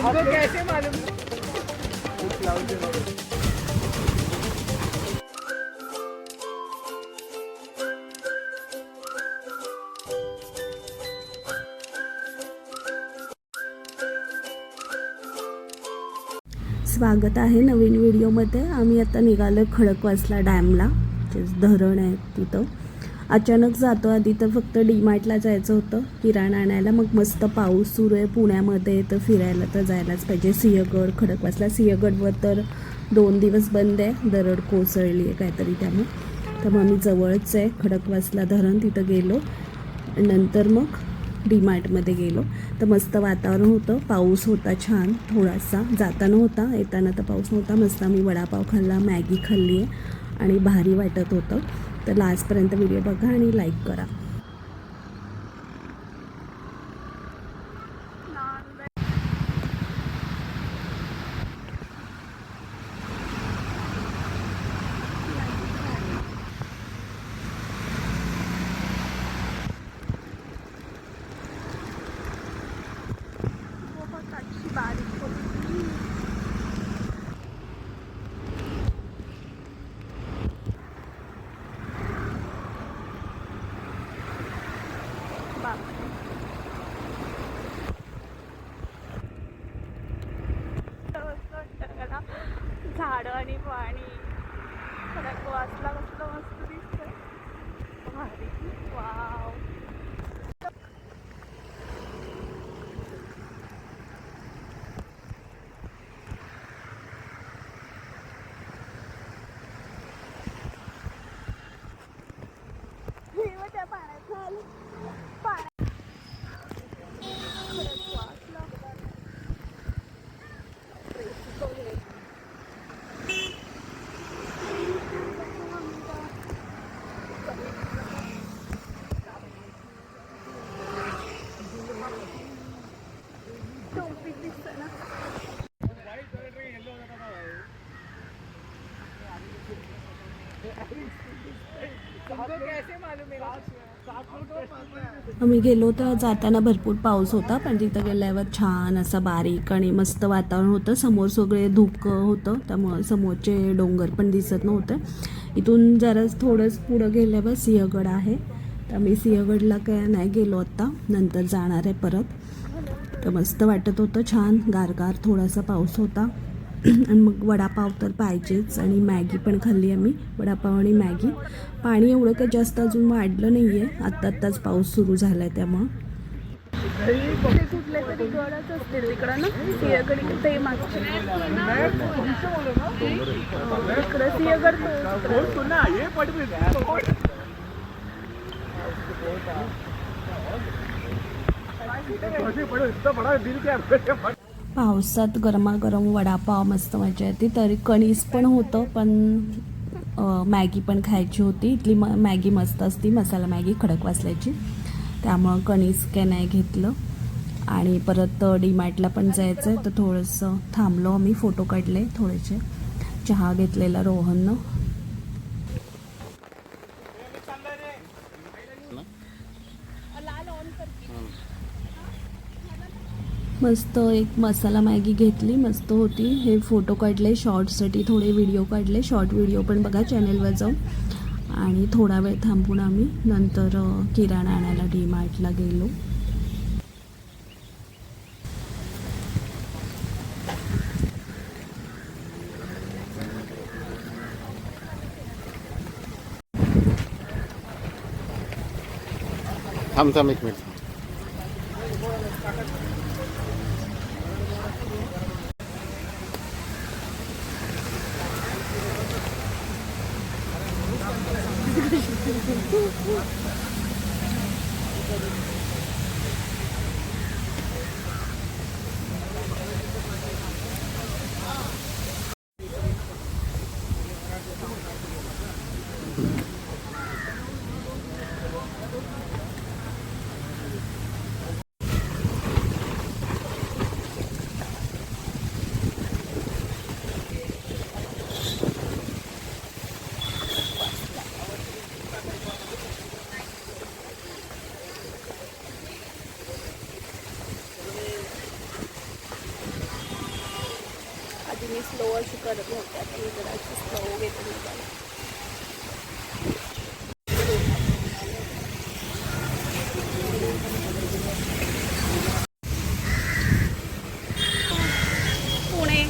तुमको कैसे मालूम? स्वागत आहे नवीन व्हिडिओमध्ये। आम्ही आता निघालो खडकवासला डॅमला, जे धरण आहे तिथं। अचानक जातो, आधी तर फक्त डीमार्टला जायचं होतं किराणा आणायला, मग मस्त पाऊस सुरू आहे पुण्यामध्ये, तर फिरायला तर जायलाच पाहिजे। सिंहगड, खडकवासला, सिंहगडवर तर 2 दिवस बंद आहे, दरड कोसळली आहे काहीतरी त्यामुळे। तर मग आम्ही जवळच आहे खडकवासला धरण, तिथं गेलो। नंतर मग डीमार्टमध्ये गेलो, तर मस्त वातावरण होतं, पाऊस होता छान थोडासा, जाताना होता, येताना तर पाऊस नव्हता। मस्त आम्ही वडापाव खाल्ला, मॅगी खाल्ली आहे आणि भारी वाटत होतं। तर लास्टपर्यंत व्हिडिओ बघा आणि लाईक करा। झाड आणि पाणी, खडकवासला कसलं मस्त दिसतंय, भारी। वाव, त्या पाण्यात झालं पाण्यात खडकवासला आम्ही गेलो तर जाताना भरपूर पाऊस होता, पण तिथं गेल्यावर छान असा बारीक आणि मस्त वातावरण होतं। समोर सगळे धुकं होतं, त्यामुळे समोरचे डोंगर पण दिसत नव्हते। इथून जरा थोडंच पुढं गेल्यावर सिंहगड आहे, तर आम्ही सिंहगडला काय नाही गेलो आत्ता, नंतर जाणार आहे परत। तर मस्त वाटत होतं, छान गारगार थोडासा पाऊस होता। आणि मग वडापाव तर पाहिजेच, आणि मॅगी पण खाल्ली आम्ही, वडापाव आणि मॅगी। पाणी एवढं काही जास्त अजून वाढलं नाही आहे, आत्ताच पाऊस सुरू झाला आहे त्यामुळं। ते कुठले तरी गडच असतील तिकडं ना, सिंहगड ते मागचे इकडं सिंहगड पावसात गरमागरम वडापाव मस्त मजा येते। तरी कणीस पण होतं, पण मॅगी पण खायची होती। इथली मॅगी मस्त असती, मसाला मॅगी खडकवासल्याची, त्यामुळं कणीस काय नाही घेतलं। आणि परत डीमार्टला पण जायचं आहे, तर थोडंसं थांबलो आम्ही, फोटो काढले थोडेसे, चहा घेतलेला रोहननं। मस्त एक मसाला मॅगी घेतली, मस्त होती। हे फोटो काढले शॉर्ट्ससाठी, थोडे व्हिडिओ काढले, शॉर्ट व्हिडिओ पण बघा चॅनलवर जाऊन। आणि थोडा वेळ थांबून आम्ही नंतर किराणा आणायला डीमार्टला गेलो। थांब एक मिनिट। स्लो अशी करत नव्हते. आता मी जरा स्लो घेते निघाले. पुणे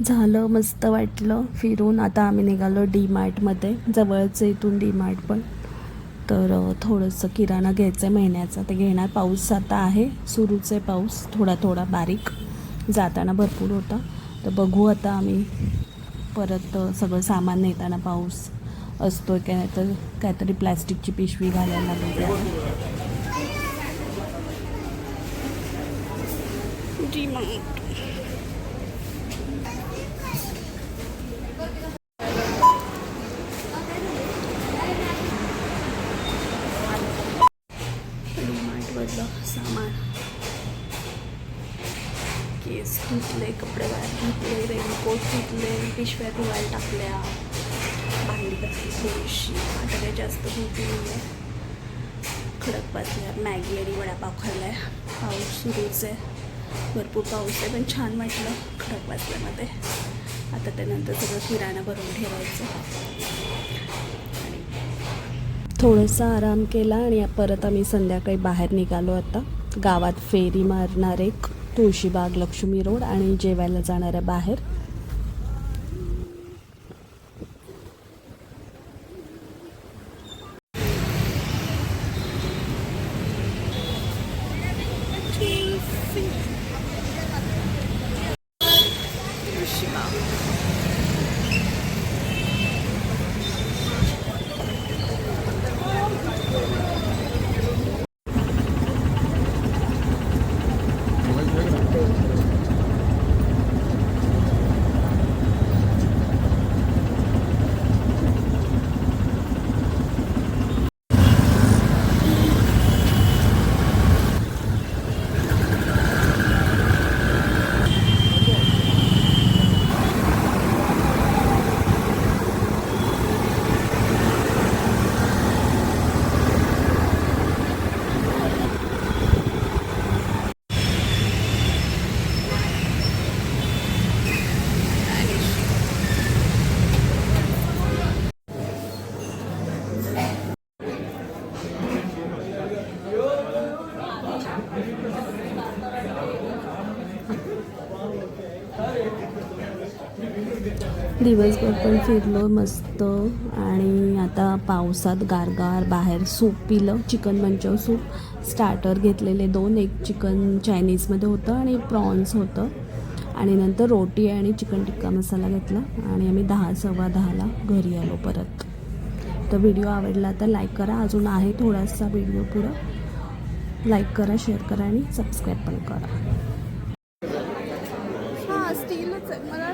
झालं, मस्त वाटलं फिरून. आता आम्ही निघालो डी मार्टमध्ये, जवळच इथून डी मार्ट पण. तर थोडंसं किराणा घ्यायचं आहे महिन्याचा, ते घेणार. पाऊस आता आहे, सुरूच आहे पाऊस, थोडा थोडा बारीक. जाताना भरपूर होता. तर बघू आता आम्ही परत सगळं सामान नेताना पाऊस असतो आहे काय, तर काहीतरी प्लॅस्टिकची पिशवी घालायला लागते. जी मग सामान, केस धुतले, कपडे बाहेर धुतले, रेनकोट धुतले, पिशव्या धुवायला टाकल्या, भांडी घातली थोडीशी. आता काही जास्त धुतली नाही आहे. खडक वाजल्या, मॅगी आणि वडापाव खाल्लाय. पाऊस सुरूच आहे, भरपूर पाऊस आहे, पण छान वाटलं खडक वाजल्यामध्ये. आता त्यानंतर सगळं किराणा भरून ठेवायचं. थोडासा आराम केला आणि परत आम्ही संध्याकाळी बाहेर निघालो. आता गावात फेरी मारणार, एक तुळशीबाग, लक्ष्मी रोड, आणि जेवायला जाणार आहे बाहेर. दिवसभर पण फिरलो मस्त. आणि आता पावसात गारगार बाहेर सूप पिलं, चिकन मंचव सूप. स्टार्टर घेतलेले 2, एक चिकन चायनीजमध्ये होतं आणि प्रॉन्स होतं. आणि नंतर रोटी आणि चिकन टिक्का मसाला घेतला. आणि आम्ही 10, 10:15ला घरी आलो परत. तर व्हिडिओ आवडला तर लाईक करा. अजून आहे थोडासा व्हिडिओ पुढं. लाईक करा, शेअर करा आणि सबस्क्राईब पण करा. हां, स्टीलच आहे मला.